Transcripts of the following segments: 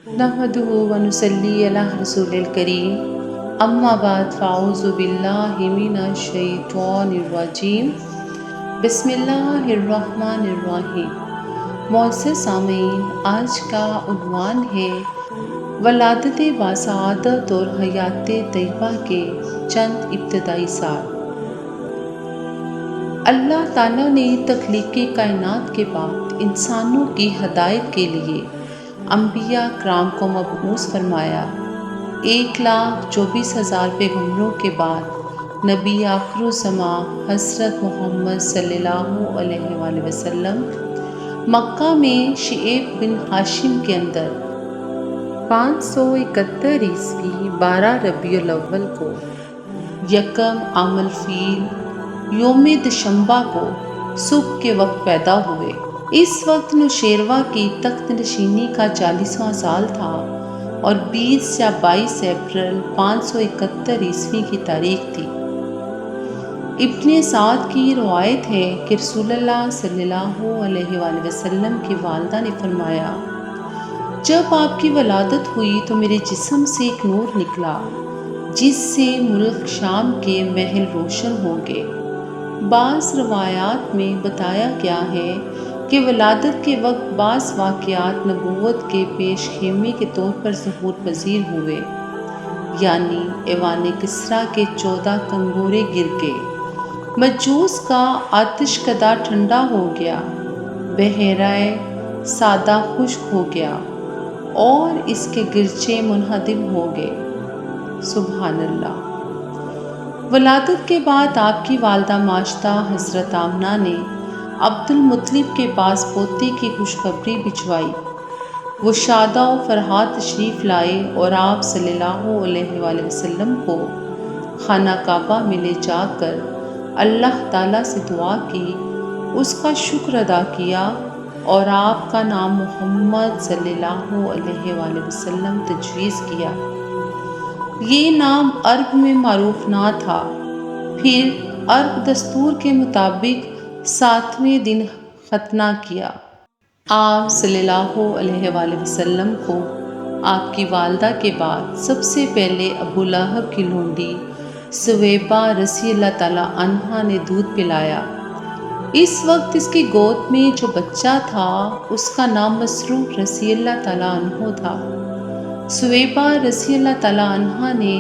نحمدہ ونصلی علی رسول الکریم، اما بعد فاعوذ باللہ من الشیطان الرجیم، بسم اللہ الرحمن الرحیم۔ معزز سامعین، آج کا عنوان ہے ولادت باسعادت اور حیات طیبہ کے چند ابتدائی سال۔ اللہ تعالیٰ نے تخلیق کائنات کے بعد انسانوں کی ہدایت کے لیے انبیاء کرام کو مبعوث فرمایا۔ 1,24,000 پیغمبروں کے بعد نبی آخر الزماں حضرت محمد صلی اللہ علیہ وآلہ وسلم مکہ میں شعیب بن ہاشم کے اندر 571 عیسوی 12 ربیع الاول کو یکم عام الفیل یوم دشمبہ کو صبح کے وقت پیدا ہوئے۔ اس وقت نوشیروہ کی تخت نشینی کا 40واں سال تھا اور 20 یا 22 اپریل 571 عیسوی کی تاریخ تھی۔ ابن سعد کی روایت ہے کہ رسول اللہ صلی اللہ علیہ وآلہ وسلم کی والدہ نے فرمایا، جب آپ کی ولادت ہوئی تو میرے جسم سے ایک نور نکلا جس سے ملک شام کے محل روشن ہو گئے۔ بعض روایات میں بتایا گیا ہے کہ ولادت کے وقت بعض واقعات نبوت کے پیش خیمے کے طور پر ظہور پذیر ہوئے، یعنی ایوان کسریٰ کے 14 کنگورے گر گئے، مجوس کا آتش کدہ ٹھنڈا ہو گیا، بحیرہ سادہ خشک ہو گیا اور اس کے گرچے منہدم ہو گئے۔ سبحان اللہ۔ ولادت کے بعد آپ کی والدہ ماجدہ حضرت آمنہ نے عبد المطلب کے پاس پوتے کی خوشخبری بھجوائی۔ وہ شادہ و فرحات تشریف لائے اور آپ صلی اللہ علیہ وآلہ وسلم کو خانہ کعبہ میں لے جا کر اللہ تعالیٰ سے دعا کی، اس کا شکر ادا کیا اور آپ کا نام محمد صلی اللہ علیہ وآلہ وسلم تجویز کیا۔ یہ نام عرب میں معروف نہ تھا۔ پھر عرب دستور کے مطابق 7ویں دن ختنہ کیا۔ آپ صلی اللہ علیہ وآلہ وسلم کو آپ کی والدہ کے بعد سب سے پہلے ابو لہب کی لونڈی سویبہ رضی اللہ تعالیٰ عنہا نے دودھ پلایا۔ اس وقت اس کی گود میں جو بچہ تھا اس کا نام مسروق رضی اللہ تعالیٰ عنہ تھا۔ سویبہ رضی اللہ تعالیٰ عنہا نے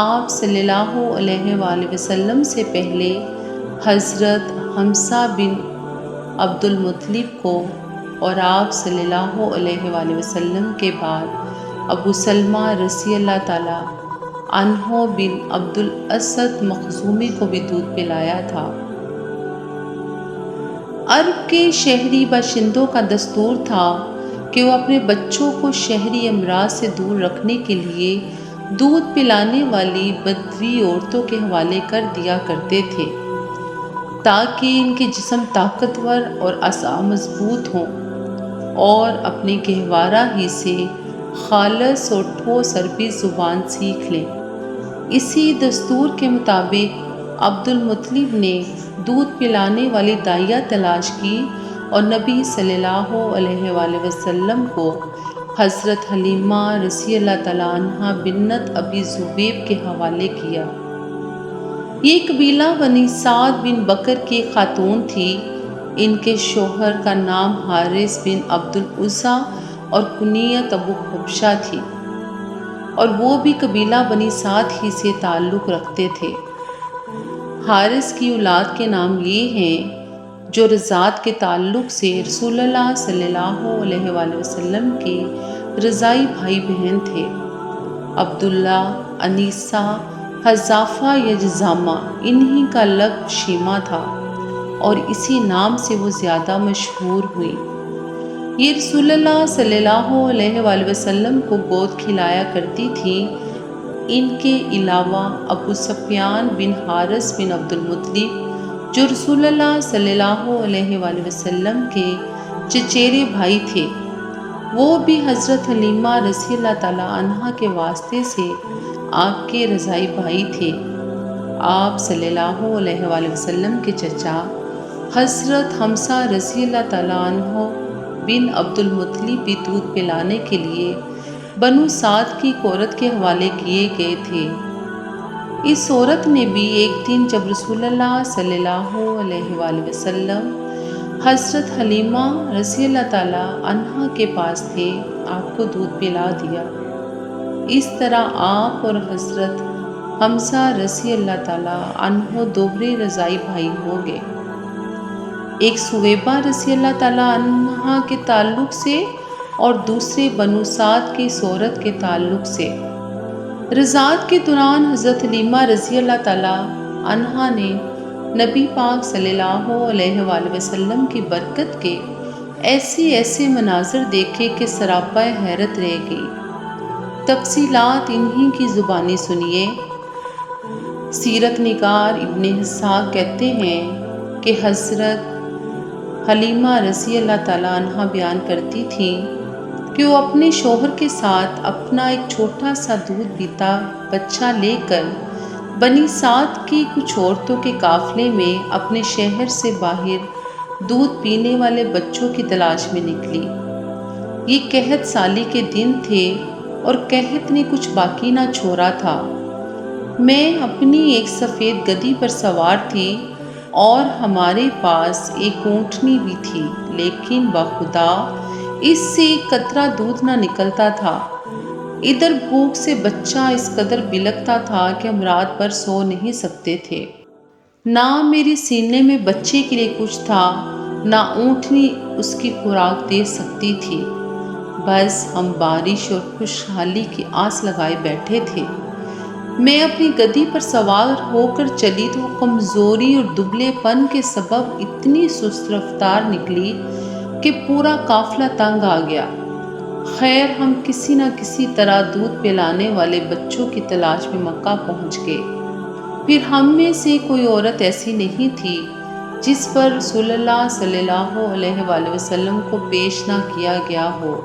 آپ صلی اللہ علیہ وآلہ وسلم سے پہلے حضرت حمزہ بن عبد المطلب کو اور آپ صلی اللہ علیہ وآلہ وسلم کے بعد ابو سلمہ رضی اللہ تعالیٰ عنہ بن عبد الاسد مخزومی کو بھی دودھ پلایا تھا۔ عرب کے شہری باشندوں کا دستور تھا کہ وہ اپنے بچوں کو شہری امراض سے دور رکھنے کے لیے دودھ پلانے والی بدوی عورتوں کے حوالے کر دیا کرتے تھے تاکہ ان کے جسم طاقتور اور اعضاء مضبوط ہوں اور اپنے گہوارہ ہی سے خالص اور ٹھوس عربی زبان سیکھ لیں۔ اسی دستور کے مطابق عبد المطلب نے دودھ پلانے والی دائیہ تلاش کی اور نبی صلی اللہ علیہ وآلہ وسلم کو حضرت حلیمہ رضی اللہ تعالیٰ عنہا بنت ابی زبیب کے حوالے کیا۔ یہ قبیلہ بنی سعد بن بکر کی خاتون تھی۔ ان کے شوہر کا نام حارث بن عبد العزیٰ اور کنیت ابو حبشہ تھی اور وہ بھی قبیلہ بنی سعد ہی سے تعلق رکھتے تھے۔ حارث کی اولاد کے نام یہ ہیں جو رضاعت کے تعلق سے رسول اللہ صلی اللہ علیہ وآلہ وسلم کے رضاعی بھائی بہن تھے۔ عبداللہ، انیسہ، حذافہ یا جذامہ انہی کا لقب شیمہ تھا اور اسی نام سے وہ زیادہ مشہور ہوئی۔ یہ رسول اللہ صلی اللہ علیہ وآلہ وسلم کو گود کھلایا کرتی تھی۔ ان کے علاوہ ابو سفیان بن حارث بن عبد المطلب جو رسول اللہ صلی اللہ علیہ وآلہ وسلم کے چچیرے بھائی تھے، وہ بھی حضرت حلیمہ رضی اللہ تعالیٰ عنہا کے واسطے سے آپ کے رضاعی بھائی تھے۔ آپ صلی اللہ علیہ وآلہ وسلم کے چچا حضرت حمزہ رضی اللہ تعالیٰ عنہ بن عبد المطلب بھی دودھ پلانے کے لیے بنو سعد کی ایک عورت کے حوالے کیے گئے تھے۔ اس عورت نے بھی ایک دن جب رسول اللہ صلی اللہ علیہ وآلہ وسلم حضرت حلیمہ رضی اللہ تعالیٰ عنہا کے پاس تھے، آپ کو دودھ پلا دیا۔ اس طرح آپ اور حضرت حمزہ رضی اللہ تعالیٰ عنہ دوہرے رضائی بھائی ہو گئے، ایک سویبہ رضی اللہ تعالیٰ عنہا کے تعلق سے اور دوسرے بنو سعد کی اس عورت کے تعلق سے۔ رضاعت کے دوران حضرت حلیمہ رضی اللہ تعالیٰ عنہا نے نبی پاک صلی اللہ علیہ وآلہ وسلم کی برکت کے ایسے مناظر دیکھے کہ سراپا حیرت رہ گئی۔ تفصیلات انہی کی زبانی سنیے۔ سیرت نگار ابن اسحاق کہتے ہیں کہ حضرت حلیمہ رضی اللہ تعالیٰ عنہا بیان کرتی تھیں کہ وہ اپنے شوہر کے ساتھ اپنا ایک چھوٹا سا دودھ پیتا بچہ لے کر بنی سعد کی کچھ عورتوں کے قافلے میں اپنے شہر سے باہر دودھ پینے والے بچوں کی تلاش میں نکلی۔ یہ قحط سالی کے دن تھے اور قحط نے کچھ باقی نہ چھوڑا تھا۔ میں اپنی ایک سفید گدھی پر سوار تھی اور ہمارے پاس ایک اونٹنی بھی تھی، لیکن بخدا اس سے ایک قطرہ دودھ نہ نکلتا تھا۔ ادھر بھوک سے بچہ اس قدر بلکتا تھا کہ ہم رات بھر سو نہیں سکتے تھے۔ نہ میرے سینے میں بچے کے لیے کچھ تھا، نہ اونٹنی اس کی خوراک دے سکتی تھی۔ بس ہم بارش اور خوشحالی کی آس لگائے بیٹھے تھے۔ میں اپنی گدھی پر سوار ہو کر چلی تو کمزوری اور دبلے پن کے سبب اتنی سست رفتار نکلی کہ پورا قافلہ تنگ آ گیا۔ خیر ہم کسی نہ کسی طرح دودھ پلانے والے بچوں کی تلاش میں مکہ پہنچ گئے۔ پھر ہم میں سے کوئی عورت ایسی نہیں تھی جس پر رسول اللہ صلی اللہ علیہ وآلہ وسلم کو پیش نہ کیا گیا ہو،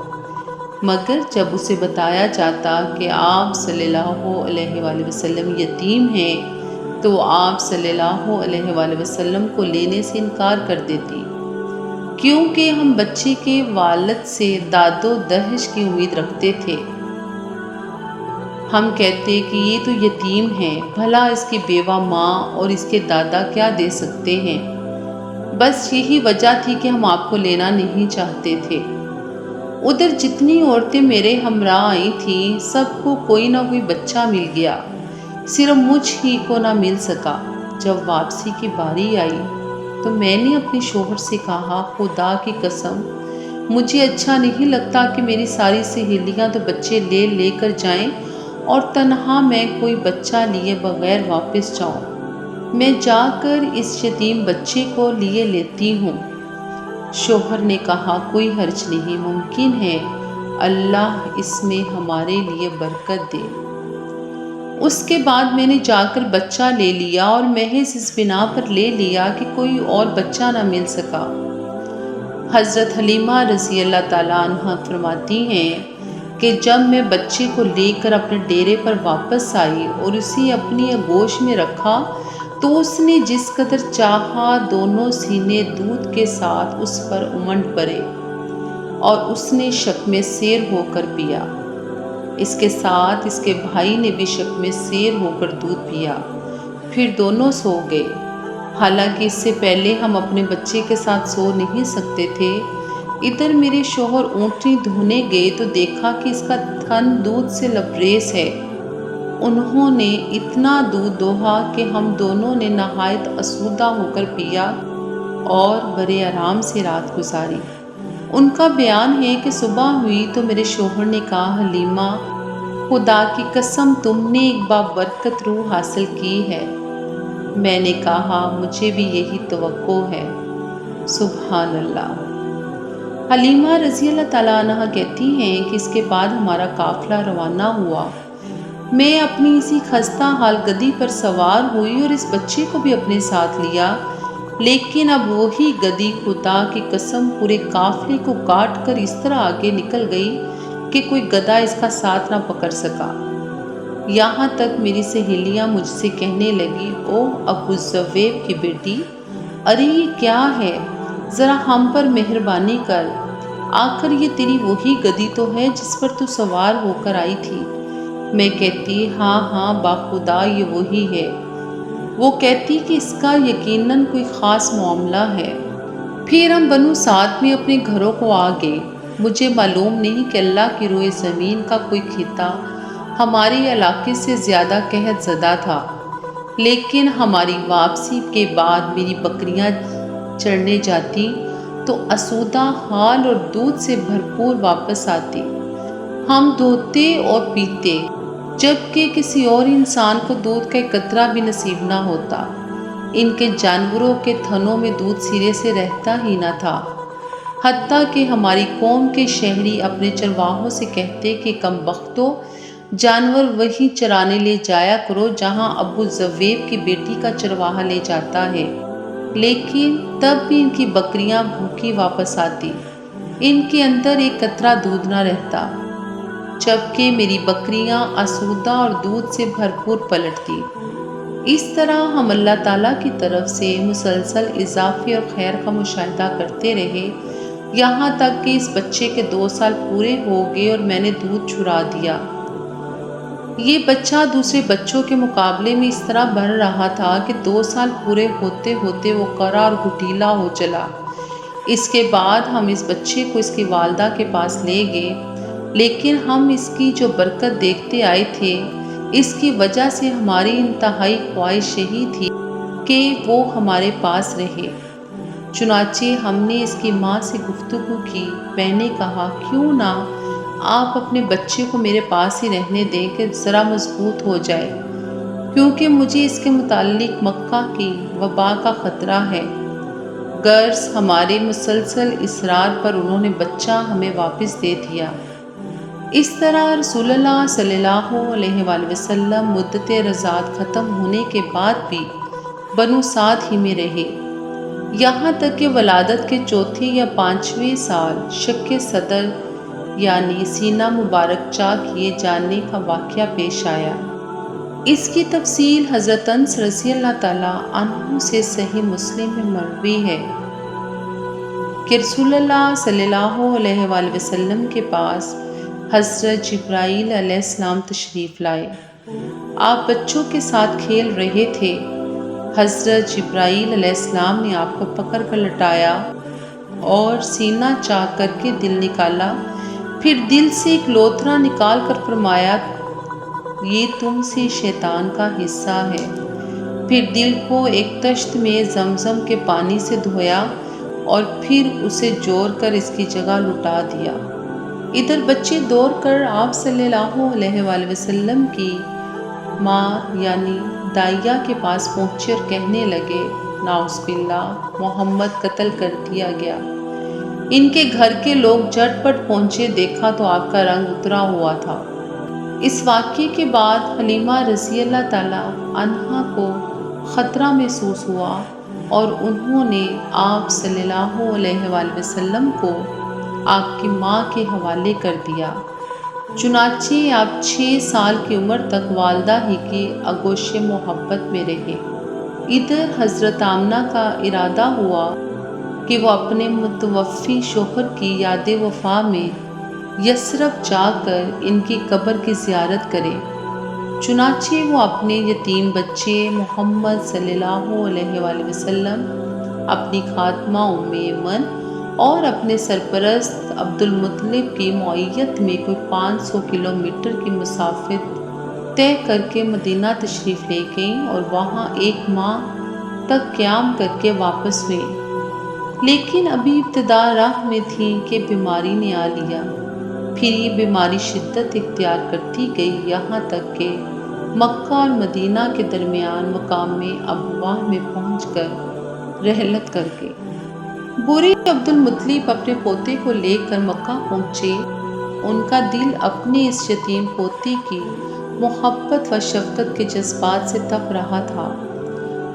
مگر جب اسے بتایا جاتا کہ آپ صلی اللہ علیہ وآلہ وسلم یتیم ہیں تو آپ صلی اللہ علیہ وآلہ وسلم کو لینے سے انکار کر دیتی، کیونکہ ہم بچے کے والد سے داد و دہش کی امید رکھتے تھے۔ ہم کہتے کہ یہ تو یتیم ہے، بھلا اس کی بیوہ ماں اور اس کے دادا کیا دے سکتے ہیں۔ بس یہی وجہ تھی کہ ہم آپ کو لینا نہیں چاہتے تھے۔ ادھر جتنی عورتیں میرے ہمراہ آئی تھیں سب کو کوئی نہ کوئی بچہ مل گیا، صرف مجھ ہی کو نہ مل سکا۔ جب واپسی کی باری آئی تو میں نے اپنے شوہر سے کہا، خدا کی قسم مجھے اچھا نہیں لگتا کہ میری ساری سہیلیاں تو بچے لے لے کر جائیں اور تنہا میں کوئی بچہ لیے بغیر واپس جاؤں۔ میں جا کر اس یتیم بچے کو لیے لیتی ہوں۔ شوہر نے کہا، کوئی حرج نہیں، ممکن ہے اللہ اس میں ہمارے لیے برکت دے۔ اس کے بعد میں نے جا کر بچہ لے لیا اور محض اس بنا پر لے لیا کہ کوئی اور بچہ نہ مل سکا۔ حضرت حلیمہ رضی اللہ تعالیٰ عنہ فرماتی ہیں کہ جب میں بچے کو لے کر اپنے ڈیرے پر واپس آئی اور اسے اپنی آغوش میں رکھا تو اس نے جس قدر چاہا دونوں سینے دودھ کے ساتھ اس پر امنڈ پڑے اور اس نے شکم سیر ہو کر پیا۔ اس کے ساتھ اس کے بھائی نے بھی شکم سیر ہو کر دودھ پیا، پھر دونوں سو گئے۔ حالانکہ اس سے پہلے ہم اپنے بچے کے ساتھ سو نہیں سکتے تھے۔ ادھر میرے شوہر اونٹنی دھونے گئے تو دیکھا کہ اس کا تھن دودھ سے لبریز ہے۔ انہوں نے اتنا دودھ دوہا کہ ہم دونوں نے نہایت آسودہ ہو کر پیا اور بڑے آرام سے رات گزاری۔ ان کا بیان ہے کہ صبح ہوئی تو میرے شوہر نے کہا، حلیمہ خدا کی قسم تم نے ایک بابرکت روح حاصل کی ہے۔ میں نے کہا، مجھے بھی یہی توقع ہے۔ سبحان اللہ۔ حلیمہ رضی اللہ تعالیٰ عنہ کہتی ہیں کہ اس کے بعد ہمارا قافلہ روانہ ہوا۔ میں اپنی اسی خستہ حال گدھی پر سوار ہوئی اور اس بچے کو بھی اپنے ساتھ لیا، لیکن اب وہی گدھی خدا کی قسم پورے قافلے کو کاٹ کر اس طرح آگے نکل گئی کہ کوئی گدھا اس کا ساتھ نہ پکڑ سکا۔ یہاں تک میری سہیلیاں مجھ سے کہنے لگی، او ابو زویب کی بیٹی، ارے یہ کیا ہے، ذرا ہم پر مہربانی کر، آخر یہ تیری وہی گدی تو ہے جس پر تو سوار ہو کر آئی تھی؟ میں کہتی ہاں ہاں باخدا یہ وہی ہے۔ وہ کہتی کہ اس کا یقیناً کوئی خاص معاملہ ہے۔ پھر ہم بنو سعد میں اپنے گھروں کو آ گئے۔ مجھے معلوم نہیں کہ اللہ کی روئے زمین کا کوئی خطہ ہمارے علاقے سے زیادہ قحط زدہ تھا، لیکن ہماری واپسی کے بعد میری بکریاں چرنے جاتی تو آسودہ حال اور دودھ سے بھرپور واپس آتی۔ ہم دھوتے اور پیتے، جبکہ کسی اور انسان کو دودھ کا ایک قطرہ بھی نصیب نہ ہوتا۔ ان کے جانوروں کے تھنوں میں دودھ سرے سے رہتا ہی نہ تھا، حتیٰ کہ ہماری قوم کے شہری اپنے چرواہوں سے کہتے کہ کم بختو، جانور وہی چرانے لے جایا کرو جہاں ابو زویب کی بیٹی کا چرواہا لے جاتا ہے، لیکن تب بھی ان کی بکریاں بھوکی واپس آتی، ان کے اندر ایک قطرہ دودھ نہ رہتا، جبکہ میری بکریاں آسودہ اور دودھ سے بھرپور پلٹتی۔ اس طرح ہم اللہ تعالیٰ کی طرف سے مسلسل اضافے اور خیر کا مشاہدہ کرتے رہے، یہاں تک کہ اس بچے کے 2 سال پورے ہو گئے اور میں نے دودھ چھڑا دیا۔ یہ بچہ دوسرے بچوں کے مقابلے میں اس طرح بڑھ رہا تھا کہ 2 سال پورے ہوتے ہوتے وہ کرا اور گٹیلا ہو چلا۔ اس کے بعد ہم اس بچے کو اس کی والدہ کے پاس لے گئے، لیکن ہم اس کی جو برکت دیکھتے آئے تھے، اس کی وجہ سے ہماری انتہائی خواہش یہی تھی کہ وہ ہمارے پاس رہے۔ چنانچہ ہم نے اس کی ماں سے گفتگو کی۔ میں نے کہا کیوں نہ آپ اپنے بچے کو میرے پاس ہی رہنے دیں کہ ذرا مضبوط ہو جائے، کیونکہ مجھے اس کے متعلق مکہ کی وبا کا خطرہ ہے۔ غرض ہمارے مسلسل اصرار پر انہوں نے بچہ ہمیں واپس دے دیا۔ اس طرح رسول اللہ صلی اللہ علیہ وآلہ وسلم مدت رضاعت ختم ہونے کے بعد بھی بنو سعد ہی میں رہے، یہاں تک کہ ولادت کے 4 یا 5ویں سال شق صدر یعنی سینہ مبارک چاک کیے جانے کا واقعہ پیش آیا۔ اس کی تفصیل حضرت انس رضی اللہ تعالیٰ عنہ سے صحیح مسلم میں مروی ہے کہ رسول اللہ صلی اللہ علیہ وآلہ وسلم کے پاس حضرت جبرائیل علیہ السلام تشریف لائے۔ آپ بچوں کے ساتھ کھیل رہے تھے۔ حضرت جبرائیل علیہ السلام نے آپ کو پکڑ کر لٹایا اور سینہ چاک کر کے دل نکالا، پھر دل سے ایک لوتھڑا نکال کر فرمایا یہ تم سے شیطان کا حصہ ہے۔ پھر دل کو ایک طشت میں زمزم کے پانی سے دھویا اور پھر اسے جوڑ کر اس کی جگہ لٹا دیا۔ ادھر بچے دوڑ کر آپ صلی اللہ علیہ وآلہ وسلم کی ماں یعنی دائیہ کے پاس پہنچے اور کہنے لگے نعوذ باللہ، محمد قتل کر دیا گیا۔ ان کے گھر کے لوگ جھٹ پٹ پہنچے، دیکھا تو آپ کا رنگ اترا ہوا تھا۔ اس واقعے کے بعد حلیمہ رضی اللہ تعالیٰ عنہا کو خطرہ محسوس ہوا اور انہوں نے آپ صلی اللہ علیہ وآلہ وسلم کو آپ کی ماں کے حوالے کر دیا۔ چنانچہ آپ 6 سال کی عمر تک والدہ ہی کی آغوش محبت میں رہے۔ ادھر حضرت آمنہ کا ارادہ ہوا کہ وہ اپنے متوفی شوہر کی یاد وفا میں یثرب جا کر ان کی قبر کی زیارت کرے۔ چنانچہ وہ اپنے یتیم بچے محمد صلی اللہ علیہ وآلہ وسلم، اپنی خادمہ ام ایمن اور اپنے سرپرست عبد المطلب کی معیت میں کوئی 500 کلومیٹر کی مسافت طے کر کے مدینہ تشریف لے گئیں اور وہاں 1 ماہ تک قیام کر کے واپس ہوئیں۔ لیکن ابھی ابتدا راہ میں تھیں کہ بیماری نے آ لیا۔ پھر یہ بیماری شدت اختیار کرتی گئی، یہاں تک کہ مکہ اور مدینہ کے درمیان مقام ابواہ میں پہنچ کر رحلت کر گئی۔ بوڑھے عبد المطلب اپنے پوتے کو لے کر مکہ پہنچے۔ ان کا دل اپنے اس یتیم پوتے کی محبت و شفقت کے جذبات سے تپ رہا تھا،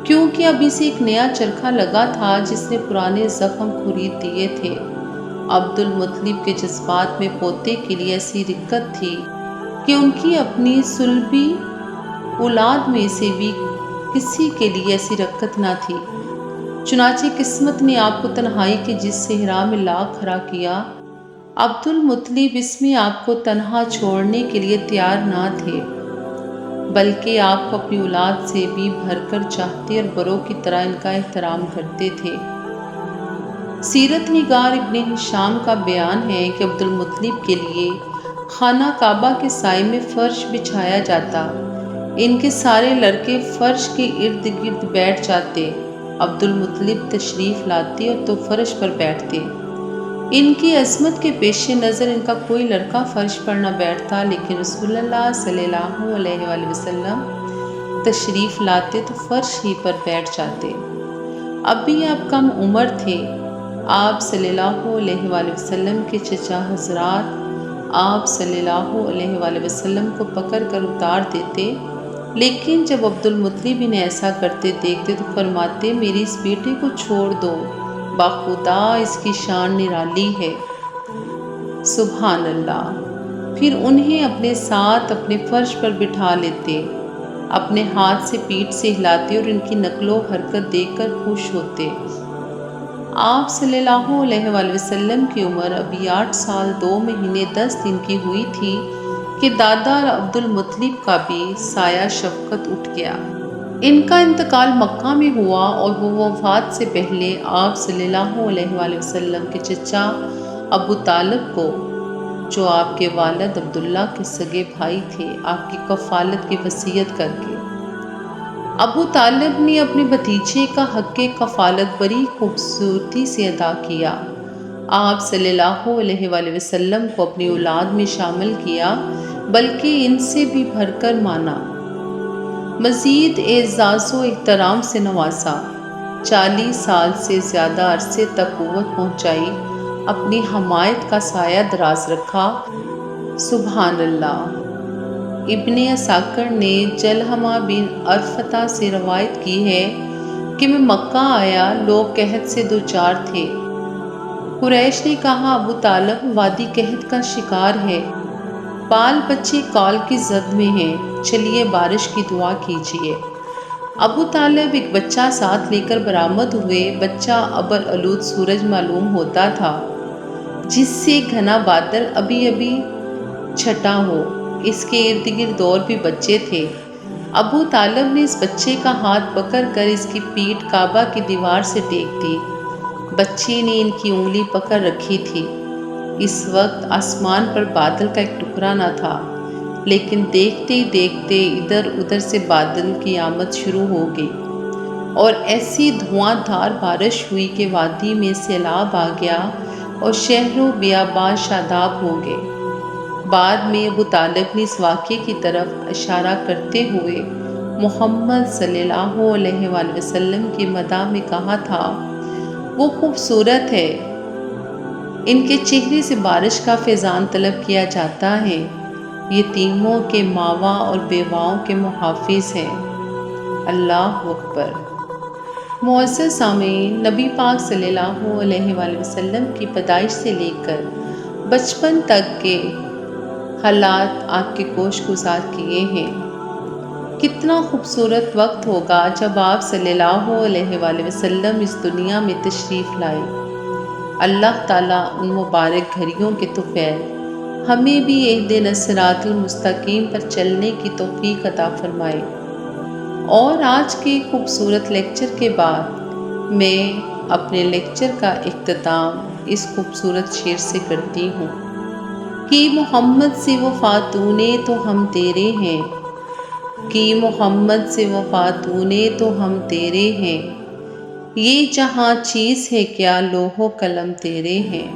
کیونکہ اب اسے ایک نیا چرخہ لگا تھا جس نے پرانے زخم خورید دیے تھے۔ عبد المطلب کے جذبات میں پوتے کے لیے ایسی رقت تھی کہ ان کی اپنی صلبی اولاد میں سے بھی کسی کے لیے ایسی رقت نہ تھی۔ چنانچہ قسمت نے آپ کو تنہائی کے جس صحرا میں لا کھڑا کیا عبد المطلب اس میں آپ کو تنہا چھوڑنے کے لیے تیار نہ تھے، بلکہ آپ کو اپنی اولاد سے بھی بھر کر چاہتے اور بڑوں کی طرح ان کا احترام کرتے تھے۔ سیرت نگار ابن ہشام کا بیان ہے کہ عبد المطلب کے لیے خانہ کعبہ کے سائے میں فرش بچھایا جاتا، ان کے سارے لڑکے فرش کے ارد گرد بیٹھ جاتے، عبد المطلب تشریف لاتے اور تو فرش پر بیٹھتے۔ ان کی عظمت کے پیش نظر ان کا کوئی لڑکا فرش پر نہ بیٹھتا، لیکن رسول اللہ صلی اللہ علیہ وآلہ وسلم تشریف لاتے تو فرش ہی پر بیٹھ جاتے۔ اب بھی آپ کم عمر تھے۔ آپ صلی اللہ علیہ وآلہ وسلم کے چچا حضرات آپ صلی اللہ علیہ وآلہ وسلم کو پکڑ کر اتار دیتے، لیکن جب عبد المطلب انہیں ایسا کرتے دیکھتے تو فرماتے، میری اس بیٹے کو چھوڑ دو، باخدا اس کی شان نرالی ہے۔ سبحان اللہ۔ پھر انہیں اپنے ساتھ اپنے فرش پر بٹھا لیتے، اپنے ہاتھ سے پیٹھ سے ہلاتے اور ان کی نقل و حرکت دیکھ کر خوش ہوتے۔ آپ صلی اللہ علیہ وآلہ وسلم کی عمر ابھی 8 سال 2 مہینے 10 دن کی ہوئی تھی کہ دادا عبد المطلب کا بھی سایہ شفقت اٹھ گیا۔ ان کا انتقال مکہ میں ہوا اور وہ وفات سے پہلے آپ صلی اللہ علیہ وآلہ وسلم کے چچا ابو طالب کو، جو آپ کے والد عبداللہ کے سگے بھائی تھے، آپ کی کفالت کی وصیت کر کے۔ ابو طالب نے اپنے بھتیجے کا حق کفالت بڑی خوبصورتی سے ادا کیا۔ آپ صلی اللہ علیہ وآلہ وسلم کو اپنی اولاد میں شامل کیا، بلکہ ان سے بھی بڑھ کر مانا، مزید اعزاز و احترام سے نوازا، 40 سال سے زیادہ عرصے تک قوت پہنچائی، اپنی حمایت کا سایہ دراز رکھا۔ سبحان اللہ۔ ابن اساکر نے جلحمہ بن عرفطہ سے روایت کی ہے کہ میں مکہ آیا، لوگ قحط سے دوچار تھے۔ قریش نے کہا، ابو طالب وادی قحط کا شکار ہے، بال بچے کال کی زد میں ہیں، چلیے بارش کی دعا کیجیے۔ ابو طالب ایک بچہ ساتھ لے کر برآمد ہوئے۔ بچہ ابر آلود سورج معلوم ہوتا تھا، جس سے گھنا بادل ابھی ابھی چھٹا ہو۔ اس کے ارد گرد اور بھی بچے تھے۔ ابو طالب نے اس بچے کا ہاتھ پکڑ کر اس کی پیٹھ کعبہ کی دیوار سے ٹیک دی۔ بچے نے ان کی انگلی پکڑ رکھی تھی۔ اس وقت آسمان پر بادل کا ایک ٹکڑا نہ تھا، لیکن دیکھتے ہی دیکھتے ادھر ادھر سے بادل کی آمد شروع ہو گئی اور ایسی دھواں دھار بارش ہوئی کہ وادی میں سیلاب آ گیا اور شہر و بیابان شاداب ہو گئے۔ بعد میں ابو طالب نے اس واقعے کی طرف اشارہ کرتے ہوئے محمد صلی اللہ علیہ وآلہ وسلم کی مدح میں کہا تھا، وہ خوبصورت ہے، ان کے چہرے سے بارش کا فیضان طلب کیا جاتا ہے، یتیموں کے ماوا اور بیواؤں کے محافظ ہیں۔ اللہ اکبر۔ معزز سامعین، نبی پاک صلی اللہ علیہ وآلہ وسلم کی پیدائش سے لے کر بچپن تک کے حالات آپ کے گوش گزار کیے ہیں۔ کتنا خوبصورت وقت ہوگا جب آپ صلی اللہ علیہ وآلہ وسلم اس دنیا میں تشریف لائے۔ اللہ تعالیٰ ان مبارک گھڑیوں کے طفیل ہمیں بھی اہدنا الصراط المستقیم پر چلنے کی توفیق عطا فرمائے۔ اور آج کے خوبصورت لیکچر کے بعد میں اپنے لیکچر کا اختتام اس خوبصورت شعر سے کرتی ہوں کہ محمد سے وفا تو نے تو ہم تیرے ہیں، کہ محمد سے وفا تو نے تو ہم تیرے ہیں، یہ جہاں چیز ہے کیا لوح و قلم تیرے ہیں۔